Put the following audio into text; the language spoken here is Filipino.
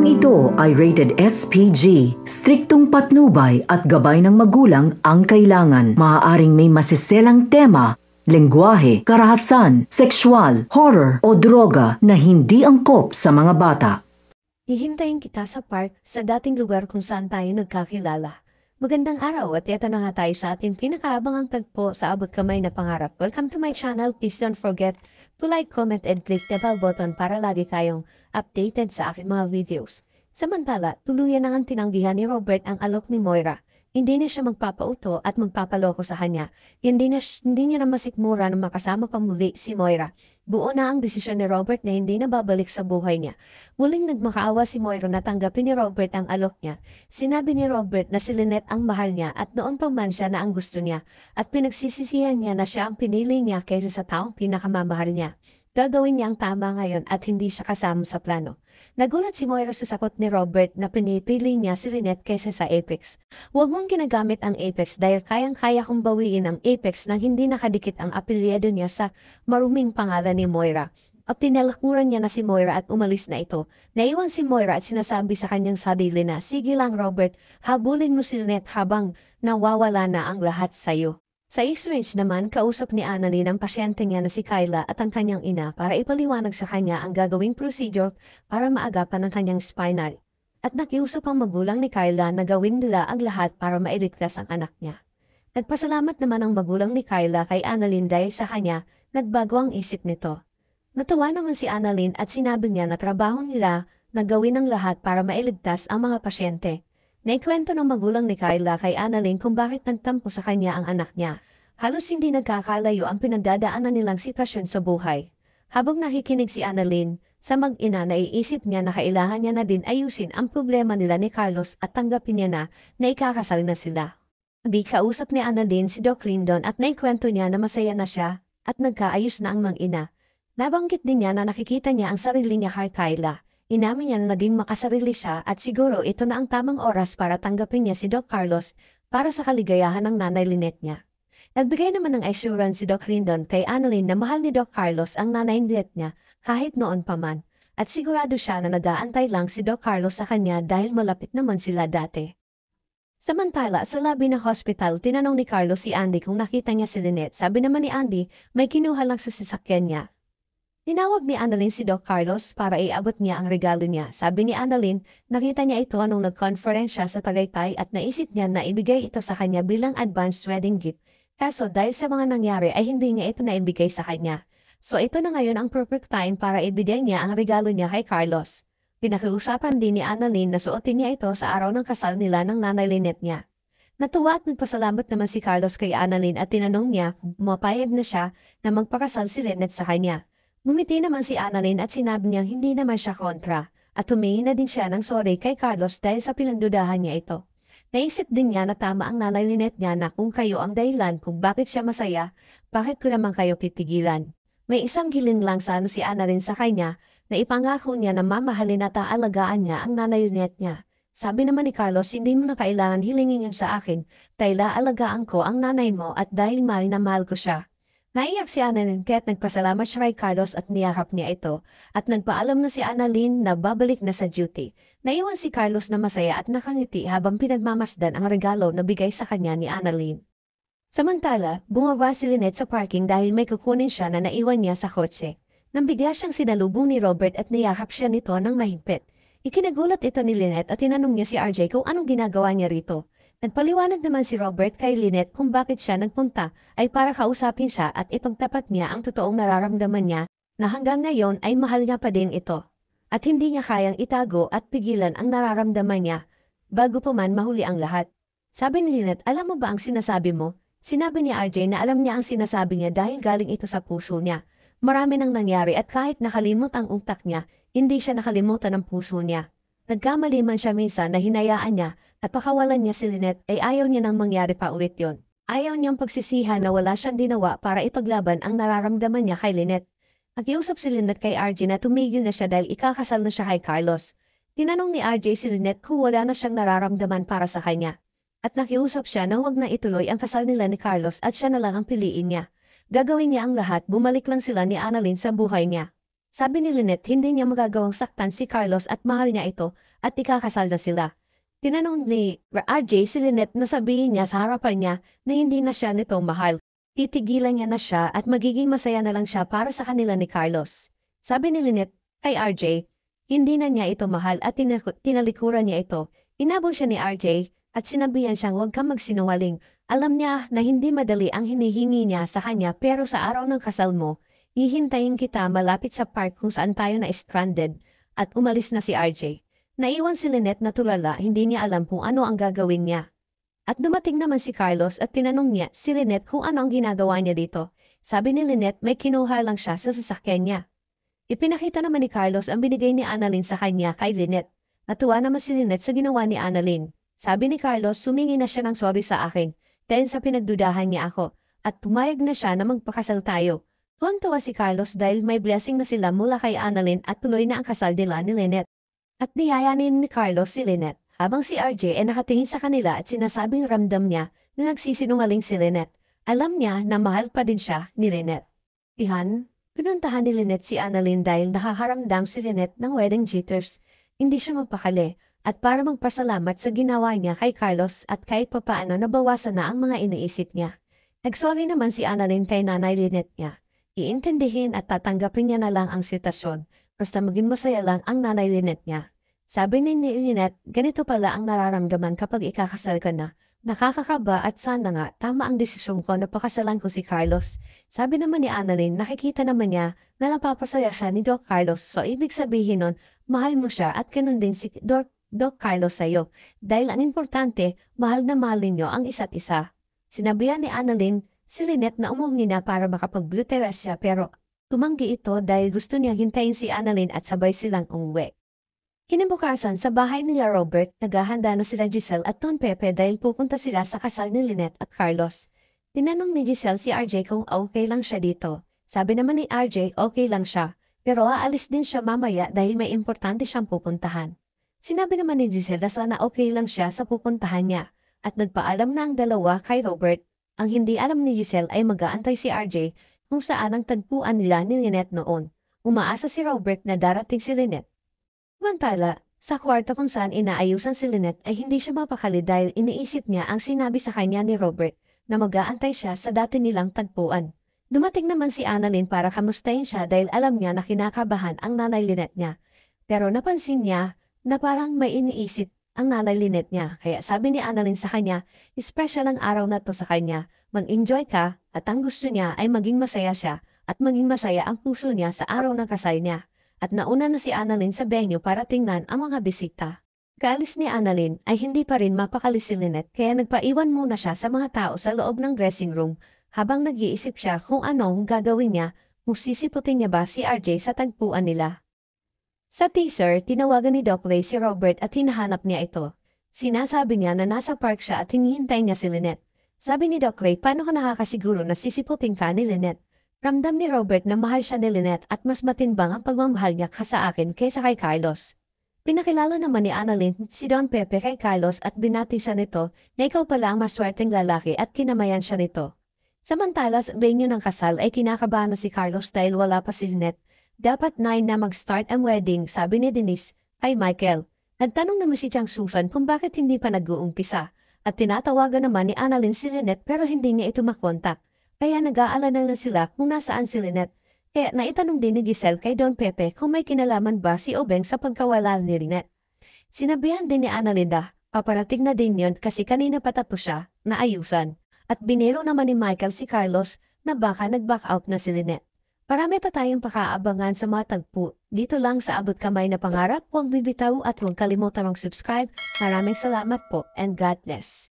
Programang ito ay rated SPG. Striktong patnubay at gabay ng magulang ang kailangan. Maaaring may masiselang tema, lengguwahe, karahasan, sexual, horror o droga na hindi angkop sa mga bata. Hihintayin kita sa park sa dating lugar kung saan tayo nagkakilala. Magandang araw at ito na nga tayo sa ating pinakaabangang tagpo sa abot kamay na pangarap. Welcome to my channel. Please don't forget to like, comment, and click the bell button para lagi kayong updated sa aking mga videos. Samantala, tuluyan na ang tinanggihan ni Robert ang alok ni Moira. Hindi na siya magpapauto at magpapaloko sa kanya. Hindi niya na masikmura na makasama pa muli si Moira. Buo na ang desisyon ni Robert na hindi na babalik sa buhay niya. Muling nagmakaawa si Moira na tanggapin ni Robert ang alok niya. Sinabi ni Robert na si Lynette ang mahal niya at noon pa man siya na ang gusto niya. At pinagsisisihan niya na siya ang pinili niya kaysa sa taong pinakamamahal niya. Gagawin niya ang tama ngayon at hindi siya kasama sa plano. Nagulat si Moira sa sagot ni Robert na pinipili niya si Lynette kaysa sa Apex. Huwag mong ginagamit ang Apex dahil kayang-kaya kong bawiin ang Apex nang hindi nakadikit ang apelyido niya sa maruming pangalan ni Moira. At tinalakuran niya na si Moira at umalis na ito. Naiwan si Moira at sinasabi sa kanyang sarili na, "Sige lang Robert, habulin mo si Lynette habang nawawala na ang lahat sa'yo." Sa X-rays naman, kausap ni Annalyn ang pasyente niya na si Kyla at ang kanyang ina para ipaliwanag sa kanya ang gagawing procedure para maagapan ang kanyang spinal. At nakiusap ang magulang ni Kyla na gawin nila ang lahat para mailigtas ang anak niya. Nagpasalamat naman ang magulang ni Kyla kay Annalyn dahil sa kanya, nagbago ang isip nito. Natuwa naman si Annalyn at sinabi niya na trabaho nila na gawin ang lahat para mailigtas ang mga pasyente. Naikwento ng magulang ni Kyla kay Annalyn kung bakit nagtampo sa kanya ang anak niya. Halos hindi nagkakalayo ang pinagdadaanan nilang sitwasyon sa buhay. Habang nakikinig si Annalyn, sa mag-ina naiisip niya na kailangan niya na din ayusin ang problema nila ni Carlos at tanggapin niya na ikakasal na sila. Kausap ni Annalyn si Doc Lindon at naikwento niya na masaya na siya at nagkaayos na ang mag-ina. Nabanggit din niya na nakikita niya ang sarili niya kay Kyla. Inamin niya na naging makasarili siya at siguro ito na ang tamang oras para tanggapin niya si Doc Carlos para sa kaligayahan ng nanay Lynette niya. Nagbigay naman ng assurance si Doc Lindon kay Annalyn na mahal ni Doc Carlos ang nanay Lynette niya kahit noon pa man at sigurado siya na nag-aantay lang si Doc Carlos sa kanya dahil malapit naman sila dati. Samantala, sa labi ng hospital, tinanong ni Carlos si Andy kung nakita niya si Lynette. Sabi naman ni Andy, may kinuha lang sa sasakyan niya. Tinawag ni Annalyn si Doc Carlos para iabot niya ang regalo niya. Sabi ni Annalyn, nakita niya ito nung nag-conference siya sa Tagaytay at naisip niya na ibigay ito sa kanya bilang advanced wedding gift. Kaso dahil sa mga nangyari ay hindi niya ito naibigay sa kanya. So ito na ngayon ang perfect time para ibigay niya ang regalo niya kay Carlos. Pinakiusapan din ni Annalyn na suotin niya ito sa araw ng kasal nila ng nanay Lynette niya. Natuwa at nagpasalamat naman si Carlos kay Annalyn at tinanong niya kung pumapayag na siya na magpakasal si Lynette sa kanya. Ngumiti naman si Annalyn at sinabi niyang hindi naman siya kontra at tumingin na din siya ng sorry kay Carlos dahil sa pinandudahan niya ito. Naisip din niya na tama ang nanay Lynette niya na kung kayo ang dahilan kung bakit siya masaya, bakit ko naman kayo pipigilan. May isang giling lang sana si Annalyn sa kanya na ipangako niya na mamahalin at aalagaan niya ang nanay Lynette niya. Sabi naman ni Carlos, hindi mo na kailangan hilingin yun sa akin dahil aalagaan ko ang nanay mo at dahil mahal na mahal ko siya. Naiyak si Annalyn kaya't nagpasalamat siya kay Carlos at niyakap niya ito at nagpaalam na si Annalyn na babalik na sa duty. Naiwan si Carlos na masaya at nakangiti habang pinagmamasdan ang regalo na bigay sa kanya ni Annalyn. Samantala, bumaba si Lynette sa parking dahil may kukunin siya na naiwan niya sa kotse. Nang bigla siyang sinalubong ni Robert at niyakap siya nito ng mahigpit. Ikinagulat ito ni Lynette at tinanong niya si RJ kung anong ginagawa niya rito. Nagpaliwanag naman si Robert kay Lynette kung bakit siya nagpunta ay para kausapin siya at ipagtapat niya ang totoong nararamdaman niya na hanggang ngayon ay mahal niya pa din ito. At hindi niya kayang itago at pigilan ang nararamdaman niya bago pa man mahuli ang lahat. Sabi ni Lynette, alam mo ba ang sinasabi mo? Sinabi ni RJ na alam niya ang sinasabi niya dahil galing ito sa puso niya. Marami nang nangyari at kahit nakalimot ang utak niya, hindi siya nakalimutan ng puso niya. Nagkamali man siya minsan na hinayaan niya at pakawalan niya si Lynette ay ayaw niya nang mangyari pa ulit yon. Ayaw niyang pagsisihan na wala siyang ginawa para ipaglaban ang nararamdaman niya kay Lynette. Nakiusap si Lynette kay RJ na tumigil na siya dahil ikakasal na siya kay Carlos. Tinanong ni RJ si Lynette kung wala na siyang nararamdaman para sa kanya. At nakiusap siya na huwag na ituloy ang kasal nila ni Carlos at siya na lang ang piliin niya. Gagawin niya ang lahat, bumalik lang sila ni Annalyn sa buhay niya. Sabi ni Lynette hindi niya magagawang saktan si Carlos at mahal niya ito at ikakasal na sila. Tinanong ni RJ si Lynette na sabihin niya sa harapan niya na hindi na siya nito mahal. Titigilan niya na siya at magiging masaya na lang siya para sa kanila ni Carlos. Sabi ni Lynette kay RJ, hindi na niya ito mahal at tinalikuran niya ito. Inabol siya ni RJ at sinabihan siyang huwag kang magsinungaling. Alam niya na hindi madali ang hinihingi niya sa kanya pero sa araw ng kasal mo, hihintayin kita malapit sa park kung saan tayo na stranded at umalis na si RJ. Naiwan si Lynette na tulala, hindi niya alam kung ano ang gagawin niya. At dumating naman si Carlos at tinanong niya si Lynette kung ano ang ginagawa niya dito. Sabi ni Lynette may kinuha lang siya sa sasakyan niya. Ipinakita naman ni Carlos ang binigay ni Annalyn sa kanya kay Lynette. Natuwa naman si Lynette sa ginawa ni Annalyn. Sabi ni Carlos sumingi na siya ng sorry sa akin dahil sa pinagdudahan niya ako at pumayag na siya na magpakasal tayo. Tuwang-tuwa si Carlos dahil may blessing na sila mula kay Annalyn at tuloy na ang kasal nila ni Lynette. At niyayanin ni Carlos si Lynette habang si RJ ay nakatingin sa kanila at sinasabing ramdam niya na nagsisinungaling si Lynette. Alam niya na mahal pa din siya ni Lynette. Pinuntahan ni Lynette si Annalyn dahil nakakaramdam si Lynette ng wedding jitters. Hindi siya magpakali at para magpasalamat sa ginawa niya kay Carlos at kahit papaano nabawasan na ang mga iniisip niya. Nagsorry naman si Annalyn kay Nanay Lynette niya. Iintindihin at tatanggapin niya na lang ang sitwasyon, basta maging masaya lang ang Nanay Lynette niya. Sabi ni Lynette, ganito pala ang nararamdaman kapag ikakasal ka na. Nakakakaba at sana nga tama ang desisyon ko na pakasalan ko si Carlos. Sabi naman ni Annalyn, nakikita naman niya na napapasaya siya ni Doc Carlos. So ibig sabihin nun, mahal mo siya at ganun din si Doc Carlos sa'yo. Dahil ang importante, mahal na mahal ninyo ang isa't isa. Sinabihan ni Annalyn, si Lynette na umuwi na para makapag-blue siya pero tumanggi ito dahil gusto niya hintayin si Annalyn at sabay silang umuwi. Kinabukasan sa bahay nila Robert, naghahanda na sila Giselle at Don Pepe dahil pupunta sila sa kasal ni Lynette at Carlos. Tinanong ni Giselle si RJ kung okay lang siya dito. Sabi naman ni RJ okay lang siya, pero aalis din siya mamaya dahil may importante siyang pupuntahan. Sinabi naman ni Giselle na sana okay lang siya sa pupuntahan niya at nagpaalam na ang dalawa kay Robert. Ang hindi alam ni Giselle ay mag-aantay si RJ kung saan ang tagpuan nila ni Lynette noon. Umaasa si Robert na darating si Lynette. Samantala, sa kwarto kung saan inaayusan si Lynette ay hindi siya mapakali dahil iniisip niya ang sinabi sa kanya ni Robert na mag-aantay siya sa dati nilang tagpuan. Dumating naman si Annalyn para kamustahin siya dahil alam niya na kinakabahan ang Nanay Lynette niya. Pero napansin niya na parang may iniisip ang Nanay Lynette niya. Kaya sabi ni Annalyn sa kanya, special ang araw na to sa kanya, mag-enjoy ka at ang gusto niya ay maging masaya siya at maging masaya ang puso niya sa araw ng kasal niya. At nauna na si Annalyn sa venue para tingnan ang mga bisita. Kaalis ni Annalyn ay hindi pa rin mapakali si Lynette kaya nagpaiwan muna siya sa mga tao sa loob ng dressing room habang nag-iisip siya kung anong gagawin niya kung sisiputin niya ba si RJ sa tagpuan nila. Sa teaser, tinawagan ni Doc Ray si Robert at hinahanap niya ito. Sinasabi niya na nasa park siya at hinihintay niya si Lynette. Sabi ni Doc Ray, paano ka nakakasiguro na sisiputin ka ni Lynette? Ramdam ni Robert na mahal siya ni Lynette at mas matimbang ang pagmamahal niya sa akin kaysa kay Carlos. Pinakilala naman ni Annalyn si Don Pepe kay Carlos at binati siya nito na ikaw pala ang maswerteng lalaki at kinamayan siya nito. Samantala sa venue ng kasal ay kinakabahan na si Carlos dahil wala pa si Lynette. Dapat 9 na mag-start ang wedding, sabi ni Denise kay Michael. Nagtanong naman si Chang Susan kung bakit hindi pa nag-uumpisa at tinatawagan naman ni Annalyn si Lynette pero hindi niya ito makontak. Kaya nag-aalala na sila kung nasaan si Lynette. Kaya naitanong din ni Giselle kay Don Pepe kung may kinalaman ba si Obeng sa pagkawala ni Lynette. Sinabihan din ni Annalyn na paparating na din yun kasi kanina pa tapos siya na ayusan. At biniro naman ni Michael si Carlos na baka nag-back out na si Lynette. Marami pa tayong pakaabangan sa mga tagpo. Dito lang sa Abot Kamay na Pangarap, huwag bibitaw at huwag kalimutan mag-subscribe. Maraming salamat po and God bless.